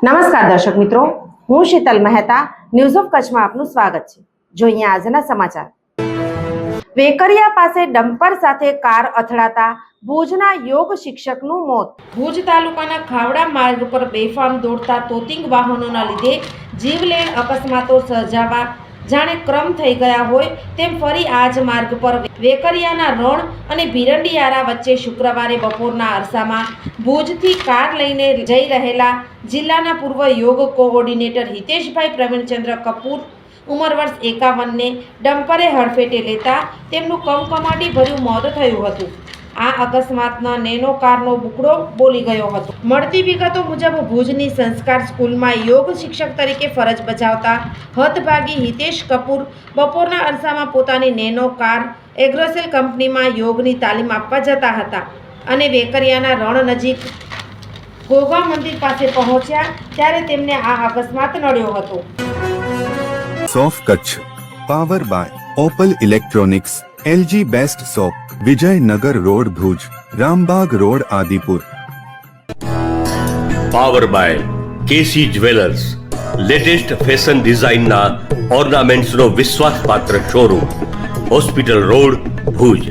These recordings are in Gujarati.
નમસ્કાર દર્શક મિત્રો, હું શીતલ મહેતા ન્યૂઝ ઓફ કચ્છમાં આપનું સ્વાગત છે। જોઈએ આજના સમાચાર। વેકરિયા પાસે ડમ્પર સાથે કાર અથડાતા ભુજના યોગ શિક્ષકનું મોત। ભુજ તાલુકાના ખાવડા માર્ગ પર બેફામ દોડતા તોતિંગ વાહનોના લીધે જીવલેણ અકસ્માતો સર્જાવા જાણે ક્રમ થઈ ગયા હોય તેમ ફરી આજ માર્ગ પર વેકરિયાના રણ અને ભીરંડિયારા વચ્ચે શુક્રવારે બપોરના અરસામાં ભુજથી કાર લઈને જઈ રહેલા જિલ્લાના પૂર્વ યોગ કોઓર્ડિનેટર હિતેશભાઈ પ્રવીણચંદ્ર કપૂર ઉંમર વર્ષ 51 ને ડમ્પરે હડફેટે લેતા તેમનું કમકમાટી ભર્યું મોત થયું હતું। આ અકસ્માતમાં નેનો કારનો બુકડો બોલી ગયો હતો। મળતી વિગતો મુજબ ભુજની સંસ્કાર સ્કૂલમાં યોગ શિક્ષક તરીકે ફરજ બજાવતા હતભાગી હિતેશ કપૂર બપોરના અરસામાં પોતાની નેનો કાર એગ્રોસેલ કંપનીમાં યોગની તાલીમ આપવા જતા હતા અને વેકરિયાના રણ નજીક ગોગા મંદિર પાસે પહોંચ્યા ત્યારે તેમને આ અકસ્માત નડ્યો હતો। સોફ Kutch power by Opal electronics, LG best shop, Vijaynagar road Bhuj, Rambag road Adipur. Power by KC jewellers, latest fashion ડિઝાઇનના ઓર્નામેન્ટ્સનો વિશ્વાસપાત્ર શોરૂમ, હોસ્પિટલ રોડ ભુજ।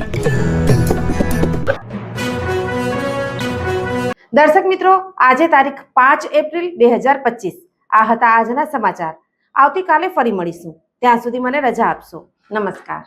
દર્શક મિત્રો, આજે તારીખ 5 એપ્રિલ 2025 આ હતા આજના સમાચાર। આવતીકાલે ફરી મળીશું, ત્યાં સુધી મને રજા આપશો। નમસ્કાર।